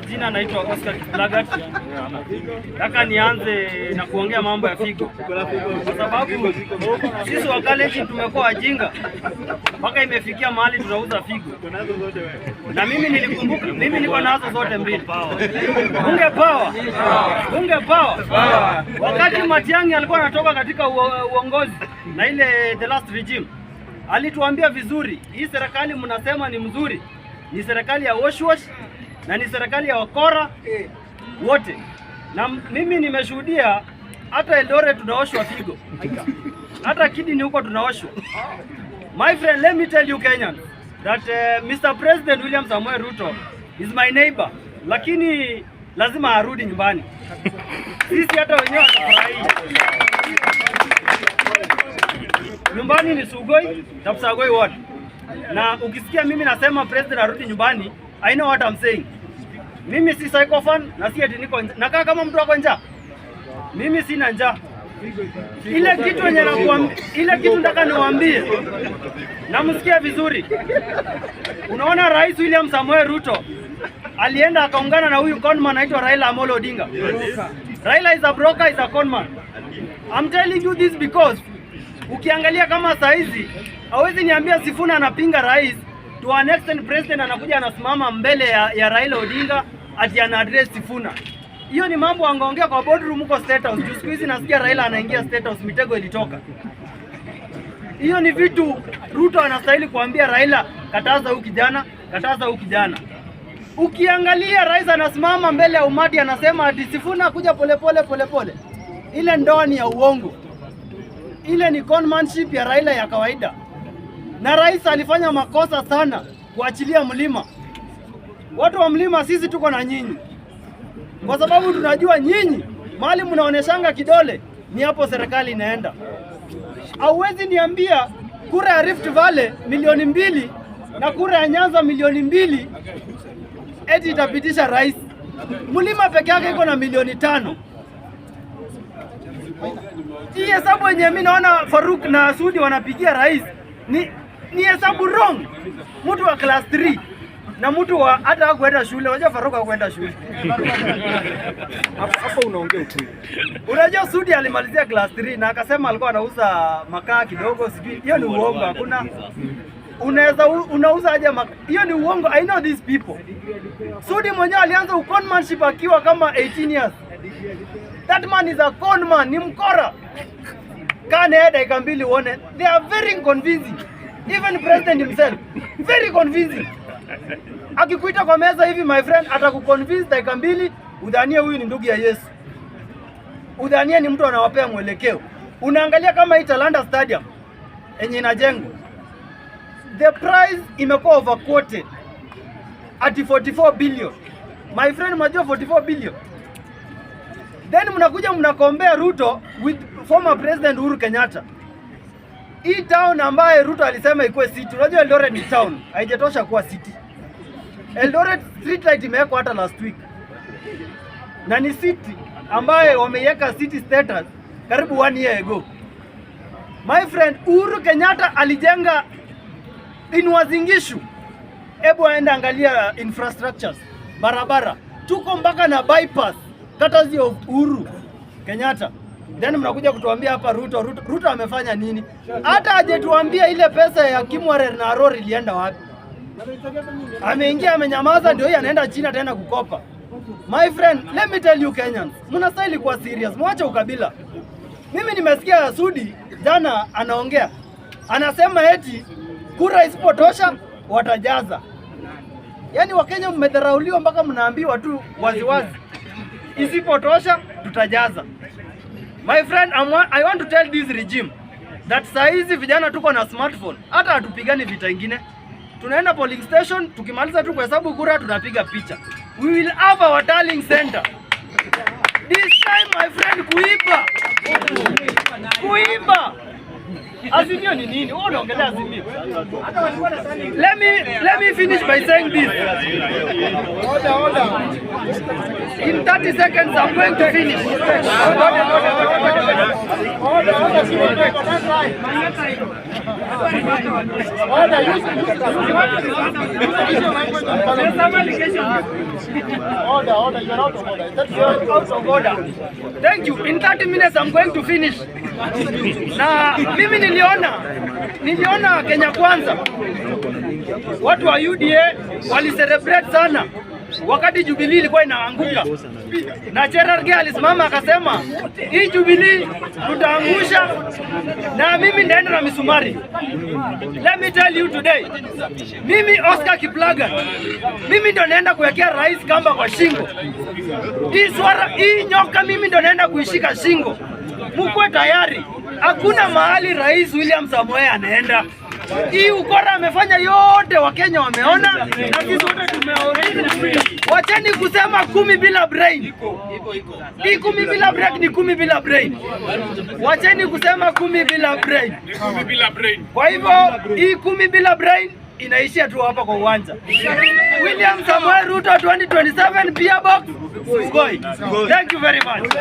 majina naitwa Oscar Kiplagat. Nataka nianze na kuongea mambo ya figo, kwa sababu sisi Wakalenjin tumekuwa wajinga mpaka imefikia mahali tunauza figo. Na mimi nilikumbuka, mimi niko nazo zote mbili. Bunge power. Wakati Matiang'i alikuwa anatoka katika uongozi na ile the last regime, alituambia vizuri, hii serikali mnasema ni mzuri, ni serikali ya wash na ni serikali ya wakora wote. Na mimi nimeshuhudia hata Eldoret tunaoshwa figo, hata Kidini huko tunaoshwa. My friend, let me tell you Kenyans that Mr. President William Samoei Ruto is my neighbor, lakini lazima arudi nyumbani. Sisi hata wenyewe watafurahia. Nyumbani ni Sugoi, Tapsagoi ward. Na ukisikia mimi nasema president arudi nyumbani, I know what I'm saying. Mimi si psycho fan na si eti niko nakaa kama mtu wako njaa. Mimi sina njaa. Ile kitu yenye nakuambia, ile kitu nataka niwaambie, na msikia vizuri. Unaona Rais William Samoei Ruto alienda akaungana na huyu conman anaitwa Raila Amolo Odinga. Raila is a broker, is a conman. I'm telling you this because ukiangalia kama saizi hawezi niambia Sifuna anapinga rais, to an extent president anakuja anasimama mbele ya Raila Odinga ati ana address Sifuna. Hiyo ni mambo angeongea kwa boardroom huko State House. Siku hizi nasikia Raila anaingia State House, mitego ilitoka. Hiyo ni vitu Ruto anastahili kuambia Raila, kataza huyu kijana, kataza huyu kijana. Ukiangalia rais anasimama mbele ya umati anasema ati Sifuna kuja polepole. Ile ndoni ya uongo. Ile ni conmanship ya Raila ya kawaida. Na rais alifanya makosa sana kuachilia mlima. Watu wa mlima sisi tuko na nyinyi, kwa sababu tunajua nyinyi mahali mnaoneshanga kidole ni hapo serikali inaenda. Hauwezi niambia kura ya Rift Valley milioni 2 na kura ya Nyanza milioni 2 eti itapitisha rais. Mlima peke yake iko na milioni 5. Hii hesabu yenye mimi naona Faruk na Sudi wanapigia rais ni hesabu wrong. Mtu wa class 3 na mtu wa hata hakuenda shule. Unajua Faruk hakuenda shule. Hapo unaongea ukweli. Unajua Sudi alimalizia class 3 na akasema alikuwa anauza makaa kidogo sijui. Hiyo ni uongo. Hakuna unauza aje makaa. Hiyo ni uongo. I know these people. Sudi mwenyewe alianza uconmanship akiwa kama 18 years. That man is a con man, ni mkora. Kane dakika 2 uone. They are very convincing. Even president himself, very convincing. Akikuita kwa meza hivi my friend, atakuconvince dakika 2, udhanie huyu ni ndugu ya Yesu. Udhanie ni mtu anawapea mwelekeo. Unaangalia kama hii Talanta Stadium yenye inajengwa, the price imekuwa overquoted at 44 billion. My friend, mnajua 44 billion. Then mnakuja mnakombea Ruto with former president Uhuru Kenyatta. Hii town ambaye Ruto alisema ikuwe city. Unajua Eldoret ni town, haijatosha kuwa city. Eldoret street light imewekwa hata last week. Na ni city ambaye wameiweka city status karibu 1 year ago. My friend, Uhuru Kenyatta alijenga in Uasin Gishu. Hebu aenda angalia infrastructures, barabara. Tuko mpaka na bypass courtesy of Uhuru Kenyatta. Then mnakuja kutuambia hapa Ruto amefanya nini? Hata hajetuambia ile pesa ya Kimwarer na Aror ilienda wapi. Ameingia amenyamaza, ndio yeye anaenda China tena kukopa. My friend, let me tell you Kenyans, mnastahili kuwa serious, mwache ukabila. Mimi nimesikia Sudi jana anaongea. Anasema eti kura isipotosha watajaza. Yaani Wakenya mmedharauliwa mpaka mnaambiwa tu waziwazi, isipotosha tutajaza. My friend, I want to tell this regime that saa hizi vijana tuko na smartphone, hata hatupigani vita ingine. Tunaenda polling station, tukimaliza tu kuhesabu kura tunapiga picha. We will have our tallying center. This time my friend, kuiba. Azimio ni nini? Wewe unaongelea azimio. Let me finish by saying this. Order. In 30 seconds I'm going to finish. Order. Order. You are out of order. That's out of order. Thank you. In 30 minutes I'm going to finish. Na mimi niliona Kenya Kwanza watu wa UDA wali-celebrate sana wakati Jubilee ilikuwa inaanguka, na Cherargei alisimama akasema hii Jubilee tutaangusha na mimi ndaenda na misumari. Let me tell you today, mimi Oscar Kiplagat, mimi ndo naenda kuwekea rais kamba kwa shingo. Hii nyoka mimi ndo naenda kuishika shingo. Mkuwe tayari, hakuna mahali Rais William Samoei anaenda. Hii ukora amefanya yote, Wakenya wameona na sisi wote tumeona. Wacheni kusema 10 bila brain. Hii 10 bila brain ni 10 bila brain. Wacheni kusema 10 bila brain. 10 bila brain. Kwa hivyo hii 10 bila brain inaishia tu hapa kwa uwanja. William Samoei Ruto 2027 PIA Box. Thank you very much.